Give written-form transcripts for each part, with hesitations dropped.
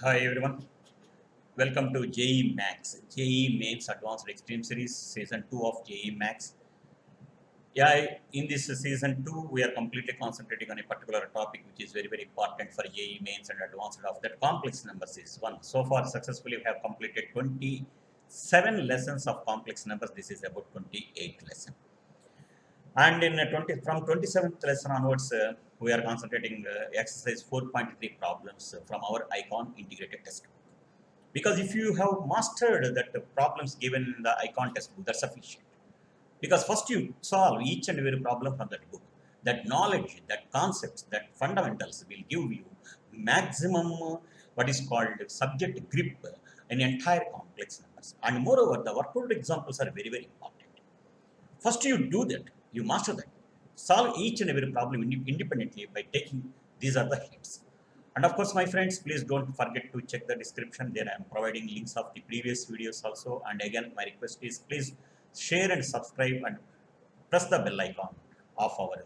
Hi everyone, welcome to JEE Max, JEE Mains Advanced Extreme Series, Season 2 of JEE Max. In this Season 2, we are completely concentrating on a particular topic which is very important for JEE Mains and Advanced of that complex numbers is one. So far, successfully, we have completed 27 lessons of complex numbers. This is about 28th lesson. And in 27th lesson onwards, we are concentrating exercise 4.3 problems from our ICON integrated test. Because if you have mastered that problems given in the ICON textbook, that's sufficient. Because first you solve each and every problem from that book. That knowledge, that concepts, that fundamentals will give you maximum what is called subject grip in entire complex numbers. And moreover, the worked examples are very important. First you do that, you master that. Solve each and every problem independently by taking these are the hints. And of course, my friends, please don't forget to check the description. There I am providing links of the previous videos also. And again, my request is please share and subscribe and press the bell icon of our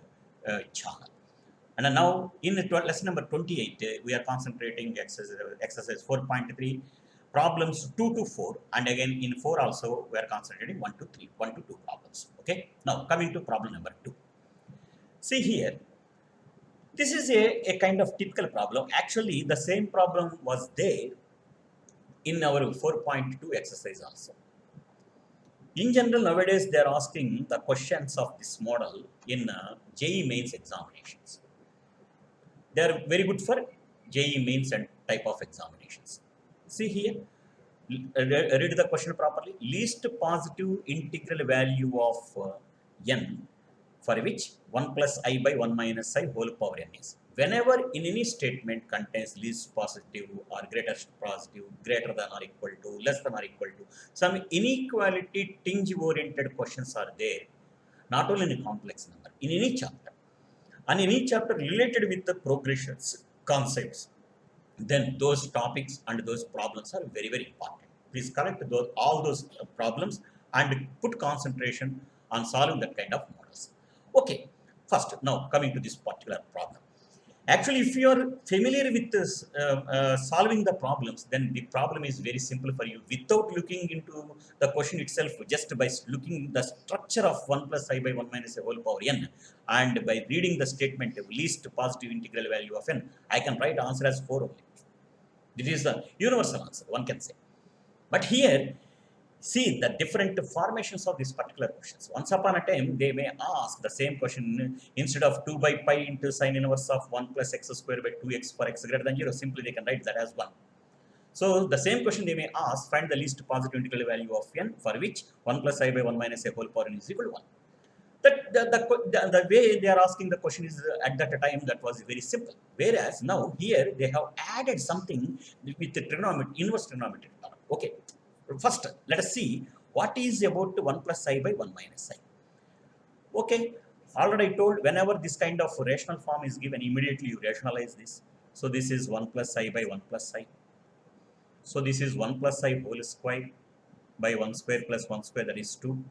channel. And now in lesson number 28, we are concentrating exercise 4.3, problems 2 to 4. And again, in 4 also, we are concentrating 1 to 3, 1 to 2 problems. Okay. Now coming to problem number 2. See here, this is a kind of typical problem. Actually, the same problem was there in our 4.2 exercise also. In general, nowadays, they are asking the questions of this model in JEE Mains examinations. They are very good for JEE Mains and type of examinations. See here, read the question properly. Least positive integral value of n for which 1 plus I by 1 minus I whole power n is. Whenever in any statement contains least positive or greatest positive, greater than or equal to, less than or equal to, some inequality tinge oriented questions are there, not only in a complex number, in any chapter. And any chapter related with the progressions, concepts, then those topics and those problems are very important. Please correct all those problems and put concentration on solving that kind of models. Okay, first, now coming to this particular problem. Actually, if you are familiar with this, solving the problems, then the problem is very simple for you without looking into the question itself, just by looking the structure of 1 plus I by 1 minus a whole power n, and by reading the statement of least positive integral value of n, I can write answer as 4 only. This is the universal answer, one can say. But here, see the different formations of these particular questions. Once upon a time, they may ask the same question instead of 2 by pi into sine inverse of 1 plus x square by 2x for x greater than 0. Simply they can write that as 1. So the same question they may ask, find the least positive integral value of n for which 1 plus I by 1 minus a whole power n is equal to 1. The way they are asking the question is at that time that was very simple. Whereas now here they have added something with the inverse trigonometry. Okay. First, let us see what is about 1 plus I by 1 minus I. Okay, already I told whenever this kind of rational form is given, immediately you rationalize this. So this is 1 plus I by 1 plus I. So this is 1 plus I whole square by 1 square plus 1 square, that is 2.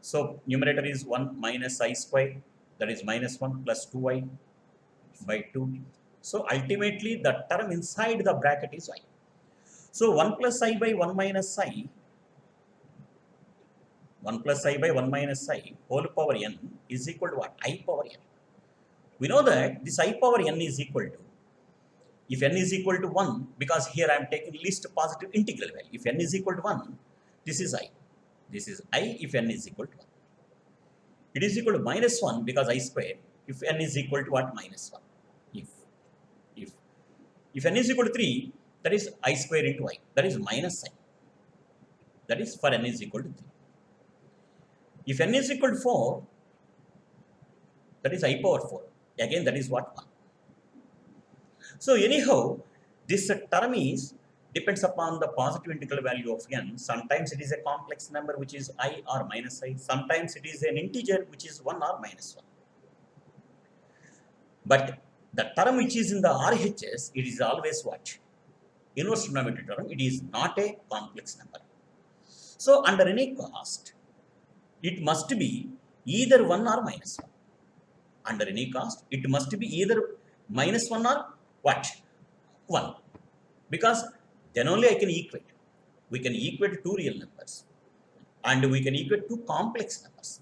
So numerator is 1 minus I square, that is minus 1 plus 2I by 2. So ultimately the term inside the bracket is I. So 1 plus I by 1 minus I, 1 plus I by 1 minus I whole power n is equal to what? I power n. We know that this I power n is equal to, if n is equal to 1, because here I am taking least positive integral value. If n is equal to 1, this is I. This is I if n is equal to 1. It is equal to minus 1 because I square if n is equal to what? Minus 1. If n is equal to 3, that is I square into I, that is minus I. That is for n is equal to 3. If n is equal to 4, that is I power 4. Again, that is what? 1. So anyhow, this term is depends upon the positive integral value of n. Sometimes it is a complex number which is I or minus I. Sometimes it is an integer which is 1 or minus 1. But the term which is in the RHS, it is always what? Inverse trigonometry term. It is not a complex number. So under any cost, it must be either 1 or minus 1. Under any cost, it must be either minus 1 or what? 1. because then only I can equate. We can equate two real numbers and we can equate two complex numbers.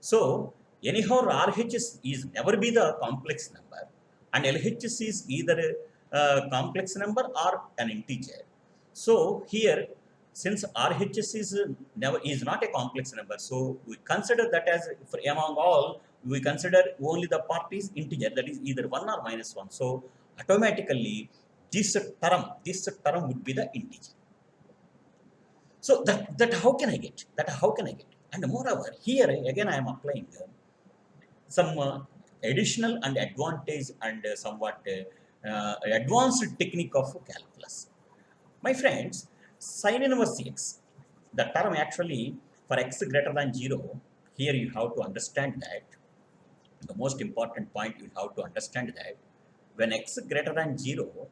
So anyhow, RHS is never be the complex number and LHS is either a complex number or an integer. So here, since RHS is not a complex number, so we consider that as, for among all, we consider only the part is integer, that is either 1 or -1. So automatically this term would be the integer. So that how can I get? That how can I get? And moreover, here again I am applying some additional and advantage and somewhat advanced technique of calculus. My friends, sin inverse x, the term actually for x greater than 0, here you have to understand that, the most important point you have to understand that when x greater than 0,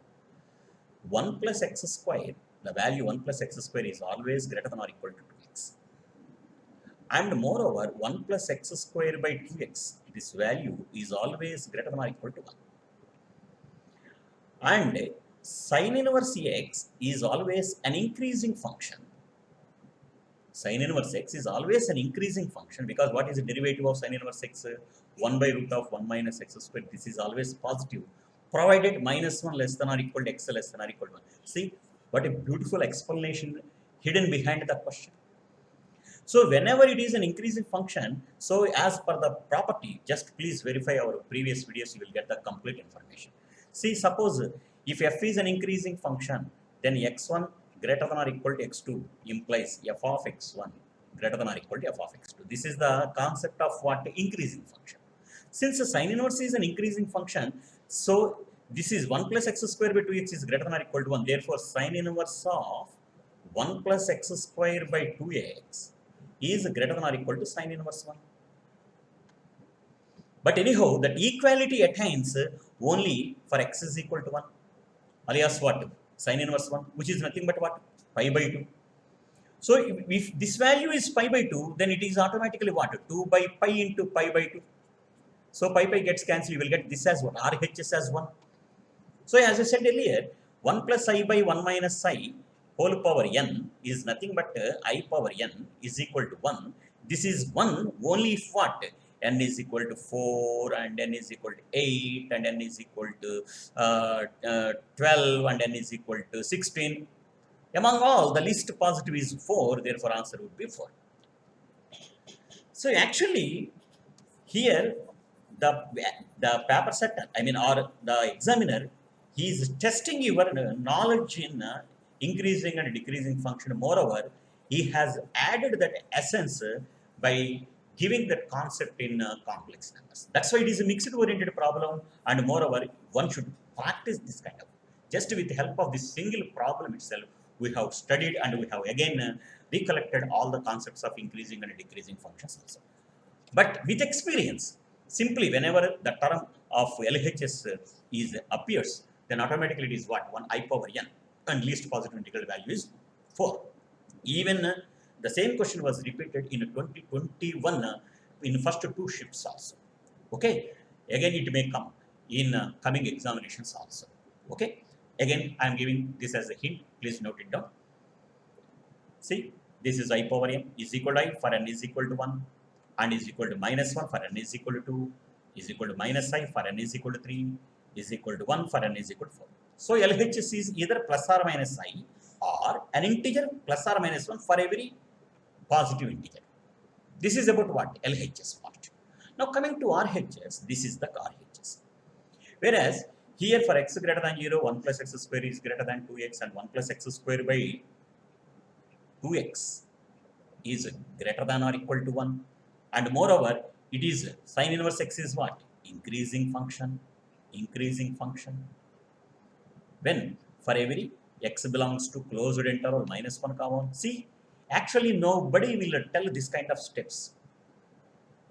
1 plus x square, the value 1 plus x square is always greater than or equal to 2x. And moreover, 1 plus x square by 2x, this value is always greater than or equal to 1. And sin inverse x is always an increasing function. Sin inverse x is always an increasing function, because what is the derivative of sin inverse x? 1 by root of 1 minus x square. This is always positive, provided -1 less than or equal to x less than or equal to 1. See, what a beautiful explanation hidden behind the question. So whenever it is an increasing function, so as per the property, just please verify our previous videos, you will get the complete information. See, suppose if f is an increasing function, then x1 greater than or equal to x2 implies f of x1 greater than or equal to f of x2. This is the concept of what increasing function. Since the sin inverse is an increasing function, so this is 1 plus x square by 2x is greater than or equal to 1. Therefore, sin inverse of 1 plus x square by 2x is greater than or equal to sin inverse 1. But anyhow, that equality attains only for x is equal to 1, alias what? Sin inverse 1, which is nothing but what? Pi by 2. So if this value is pi by 2, then it is automatically what? 2 by pi into pi by 2. So pi gets cancelled, you will get this as what? RHS as 1. So as I said earlier, 1 plus I by 1 minus I whole power n is nothing but I power n is equal to 1. This is 1 only if what? N is equal to 4 and n is equal to 8 and n is equal to 12 and n is equal to 16. Among all, the least positive is 4, therefore answer would be 4. So actually, here the paper setter, I mean, or the examiner, he is testing your knowledge in increasing and decreasing function. Moreover, he has added that essence by giving that concept in complex numbers. That's why it is a mixed oriented problem, and moreover, one should practice this kind of. Just with the help of this single problem itself, we have studied and we have again recollected all the concepts of increasing and decreasing functions also. But with experience, simply whenever the term of LHS appears, then automatically it is what? 1 I power n, and least positive integral value is 4. Even the same question was repeated in 2021 in first 2 shifts also. Okay, again it may come in coming examinations also. Okay, again I am giving this as a hint, please note it down. See, this is I power m is equal to I for n is equal to 1, and is equal to -1 for n is equal to 2, is equal to -I for n is equal to 3, is equal to 1 for n is equal to 4. So LHS is either plus or minus I, or an integer plus or minus 1 for every positive integer. This is about what? LHS part. Now coming to RHS, this is the RHS. Whereas here for x greater than 0, 1 plus x square is greater than 2x, and 1 plus x square by 2x is greater than or equal to 1. And moreover, it is sin inverse x is what? Increasing function. Increasing function. When for every x belongs to closed interval -1, comma. See, actually nobody will tell this kind of steps.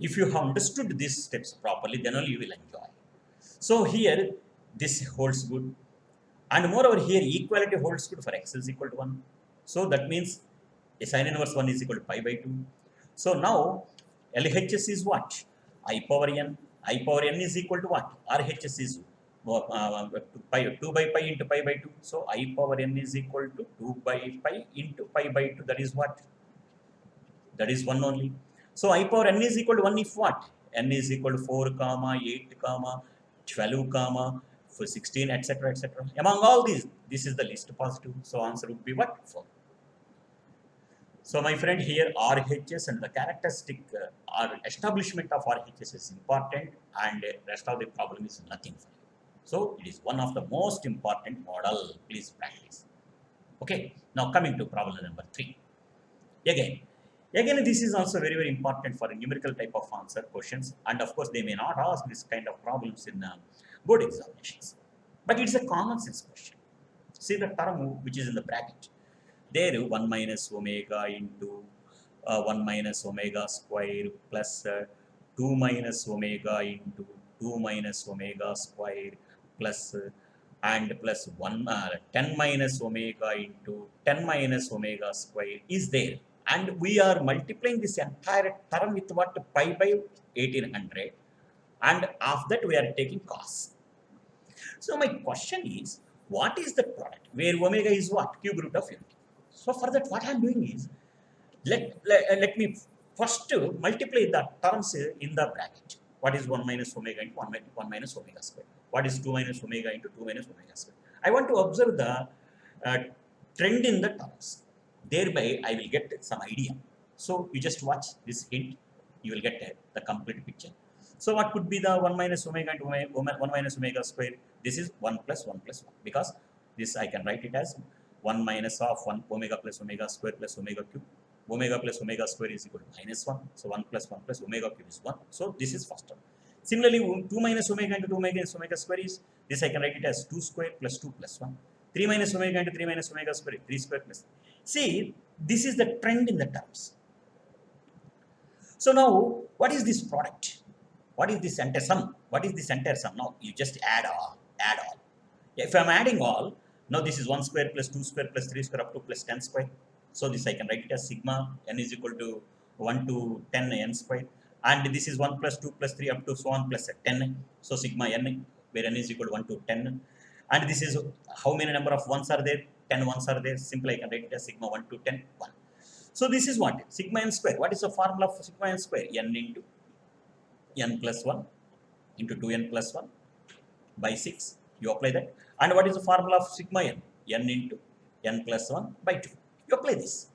If you have understood these steps properly, then only you will enjoy. So here this holds good, and moreover here equality holds good for x is equal to 1. So that means a sin inverse 1 is equal to pi by 2. So now LHS is what? I power n. I power n is equal to what? RHS is 2 by pi into pi by 2. So I power n is equal to 2 by pi into pi by 2. That is what? That is 1 only. So I power n is equal to 1 if what? N is equal to 4 comma 8 comma 12 comma for 16 etc etc. Among all these, this is the least positive. So answer would be what? 4. So my friend, here RHS and the characteristic or establishment of RHS is important, and rest of the problem is nothing for you. So it is one of the most important model. Please practice. Okay. Now coming to problem number 3. Again, this is also very, very important for a numerical type of answer questions, and of course they may not ask this kind of problems in board examinations, but it's a common sense question. See the term which is in the bracket. There 1 minus omega into 1 minus omega square plus 2 minus omega into 2 minus omega square plus and plus 10 minus omega into 10 minus omega square is there. And we are multiplying this entire term with what? Pi by 1800. And after that we are taking cos. So my question is, what is the product? Where omega is what? Cube root of unity. So for that, what I am doing is, let me first multiply the terms in the bracket. What is 1 minus omega into 1 minus omega square? What is 2 minus omega into 2 minus omega square? I want to observe the trend in the terms. Thereby, I will get some idea. So you just watch this hint, you will get the complete picture. So what could be the 1 minus omega into 1 minus omega square? This is 1 plus 1 plus 1, because this I can write it as 1 minus of 1 omega plus omega square plus omega cube. Omega plus omega square is equal to minus 1. So 1 plus omega cube is 1. So this is first term. Similarly, 2 minus omega into 2 minus omega square is, this I can write it as 2 square plus 2 plus 1. 3 minus omega into 3 minus omega square is 3 square plus. See, this is the trend in the terms. So now, what is this product? What is this entire sum? What is this entire sum? Now, you just add all. If I am adding all, now this is 1 square plus 2 square plus 3 square up to plus 10 square. So this I can write it as sigma n is equal to 1 to 10 n square. And this is 1 plus 2 plus 3 up to so on plus 10. So sigma n, where n is equal to 1 to 10. And this is how many number of ones are there? 10 ones are there. Simply I can write it as sigma 1 to 10, 1. So this is what? Sigma n square. What is the formula for sigma n square? N into n plus 1 into 2n plus 1 by 6. You apply that. And what is the formula of sigma n? N into n plus 1 by 2. You apply this.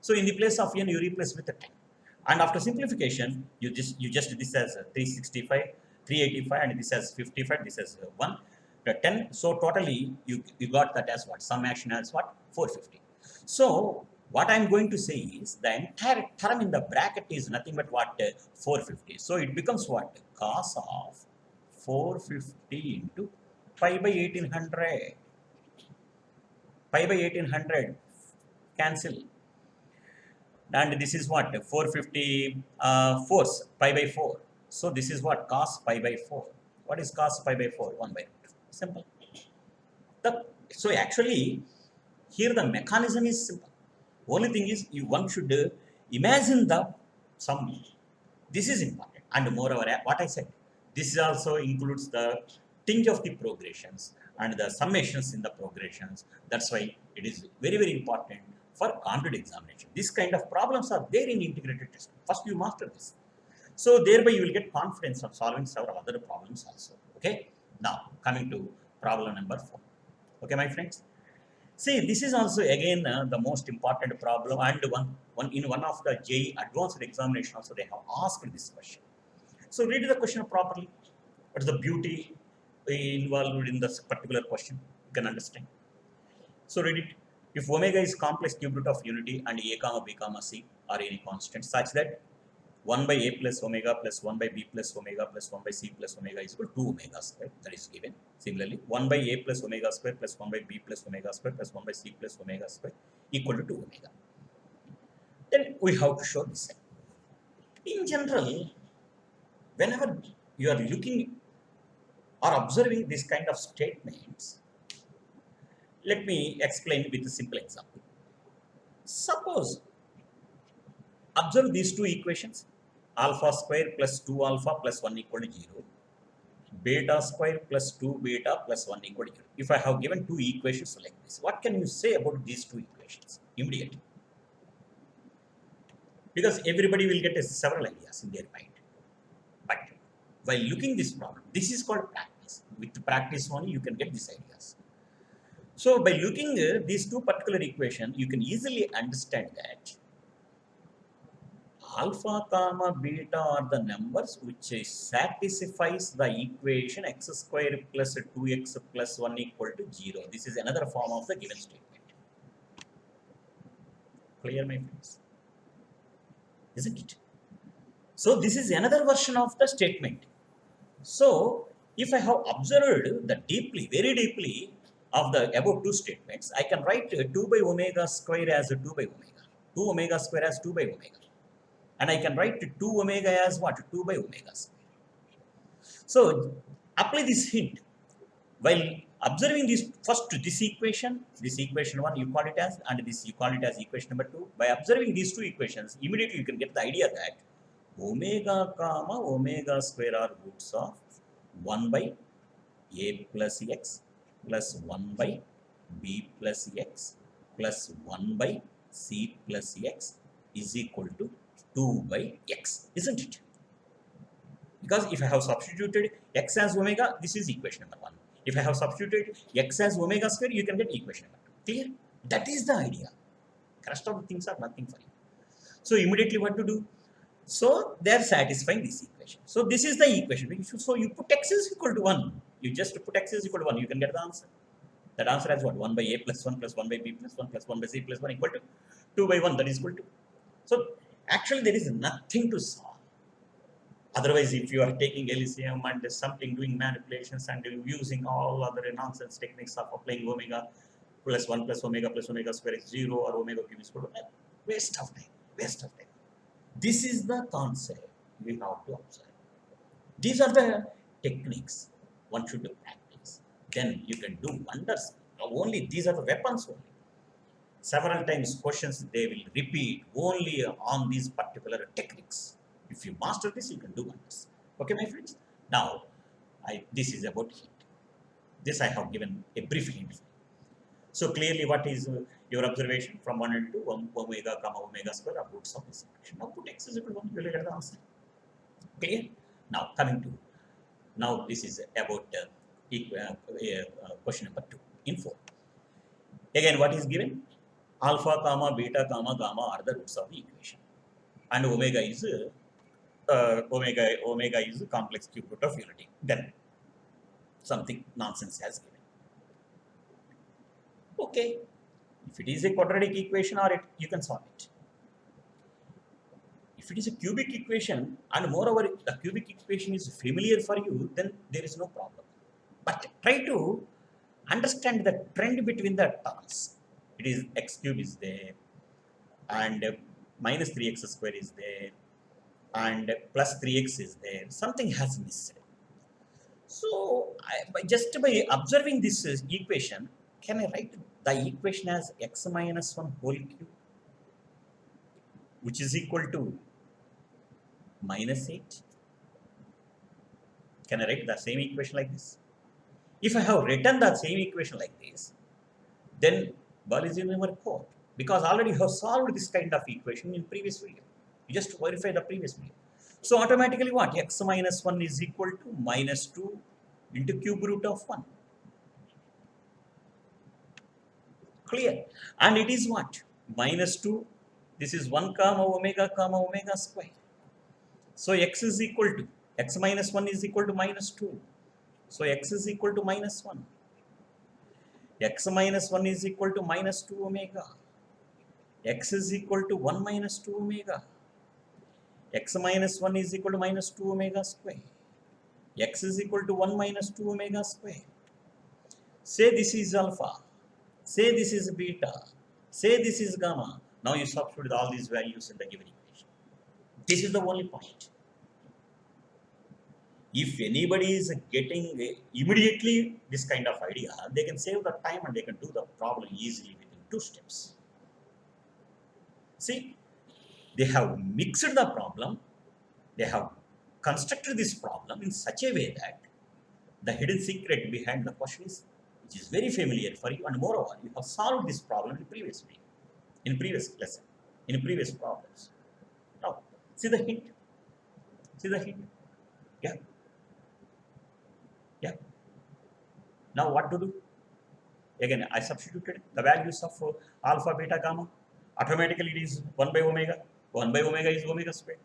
So in the place of n, you replace with a 10. And after simplification, you just this as 365, 385, and this as 55, this as 1, 10. So totally, you got that as what? Sum action as what? 450. So what I am going to say is, the entire term in the bracket is nothing but what? 450. So it becomes what? Cos of 450 into pi by 1800. Pi by 1800 cancel. And this is what? 450 force pi by 4. So this is what? Cos pi by 4. What is cos pi by 4? 1 by root. Simple. So actually, here the mechanism is simple. Only thing is, one should imagine the sum. This is important. And moreover, what I said, this also includes the tinge of the progressions and the summations in the progressions. That's why it is very, very important for competitive examination. This kind of problems are there in integrated testing. First, you master this. So thereby you will get confidence of solving several other problems also. Okay. Now coming to problem number 4. Okay, my friends. See, this is also again the most important problem, and one of the JEE advanced examination also they have asked this question. So read the question properly. What is the beauty involved in this particular question? You can understand. So read it. If omega is complex cube root of unity and a comma b comma c are any constant such that 1 by a plus omega plus 1 by b plus omega plus 1 by c plus omega is equal to 2 omega square, that is given. Similarly, 1 by a plus omega square plus 1 by b plus omega square plus 1 by c plus omega square equal to 2 omega. Then we have to show this. In general, whenever you are looking or observing this kind of statements, let me explain with a simple example. Suppose, observe these two equations, alpha square plus 2 alpha plus 1 equal to 0. beta square plus 2 beta plus 1 equal to 0. If I have given two equations like this, what can you say about these two equations immediately? Because everybody will get several ideas in their mind. But while looking this problem, this is called practice. With practice only, you can get these ideas. So by looking at these two particular equations, you can easily understand that alpha comma beta are the numbers which satisfies the equation x square plus 2x plus 1 equal to 0. This is another form of the given statement. Clear, my friends? Isn't it? So this is another version of the statement. So if I have observed the deeply, very deeply of the above two statements, I can write 2 by omega square as 2 by omega. 2 omega square as 2 by omega. And I can write 2 omega as what? 2 by omega square. So apply this hint. While observing this first, this equation 1 you call it as, and this you call it as equation number 2. By observing these two equations, immediately you can get the idea that omega comma omega square are roots of 1 by a plus x plus 1 by b plus x plus 1 by c plus x is equal to 2 by x, isn't it? Because if I have substituted x as omega, this is equation number 1. If I have substituted x as omega square, you can get equation number 2. Clear? That is the idea. The rest of the things are nothing for you. So immediately what to do? So they are satisfying this equation. So this is the equation. So you put x is equal to 1. You just put x is equal to 1. You can get the answer. That answer is what? 1 by a plus 1 plus 1 by b plus 1 plus 1 by c plus 1 equal to 2 by 1. That is equal to. So actually there is nothing to solve. Otherwise, if you are taking LCM and something doing manipulations and using all other nonsense techniques of applying omega plus 1 plus omega square is 0 or omega cube is equal to, waste of time, waste of time. This is the concept we have to observe. These are the techniques one should practice. Then you can do wonders. Only these are the weapons only. Several times questions they will repeat only on these particular techniques. If you master this, you can do wonders. Okay, my friends? Now, this is about hint. This I have given a brief hint. So clearly, what is your observation from 1 and 2? Omega comma omega square are roots of this equation. Now put x is equal to 1, you will get the answer. Clear? Now coming to, now this is about question number 2 in 4. Again, what is given? Alpha comma beta comma gamma are the roots of the equation. And omega is omega is complex cube root of unity. Then something nonsense has given. Okay, if it is a quadratic equation or you can solve it. If it is a cubic equation and moreover the cubic equation is familiar for you, then there is no problem. But try to understand the trend between the terms. It is x cube is there and minus 3x square is there and plus 3x is there. Something has missed. So just by observing this equation, can I write the equation as x minus 1 whole cube, which is equal to minus 8? Can I write the same equation like this? If I have written the same equation like this, then ball is in your court, because already you have solved this kind of equation in previous video. You just verify the previous video. So automatically what? X minus 1 is equal to minus 2 into cube root of 1. Clear? And it is what? Minus 2. This is 1 comma omega square. So x is equal to, x minus 1 is equal to minus 2. So x is equal to minus 1. X minus 1 is equal to minus 2 omega. X is equal to 1 minus 2 omega. X minus 1 is equal to minus 2 omega square. X is equal to 1 minus 2 omega square. Say this is alpha. Say this is beta. Say this is gamma. Now you substitute all these values in the given equation. This is the only point. If anybody is getting immediately this kind of idea, they can save the time and they can do the problem easily within 2 steps. See, they have mixed the problem, they have constructed this problem in such a way that the hidden secret behind the question is, which is very familiar for you, and moreover, you have solved this problem in previous week, in previous lesson, in previous problems. Now, see the hint. See the hint. Yeah. Yeah. Now what to do? Again, I substituted the values of alpha, beta, gamma. Automatically it is 1 by omega. 1 by omega is omega square.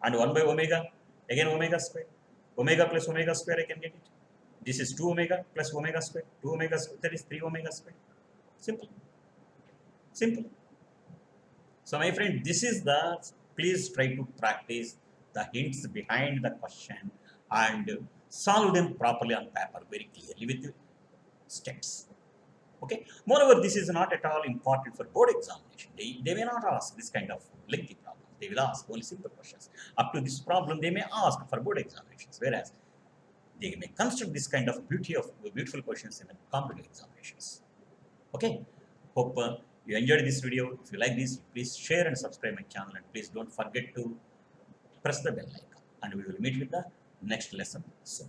And 1 by omega, again omega square. Omega plus omega square, I can get it. This is 2 omega plus omega square. 2 omega square, that is 3 omega square. Simple. Simple. So my friend, this is the, please try to practice the hints behind the question and solve them properly on paper very clearly with steps. Okay. Moreover, this is not at all important for board examination. They may not ask this kind of lengthy problems. They will ask only simple questions. Up to this problem, they may ask for board examinations, whereas they may construct this kind of beautiful questions in the competitive examinations. Okay. Hope you enjoyed this video. If you like this, please share and subscribe my channel, and please don't forget to press the bell icon. And we will meet with the next lesson soon.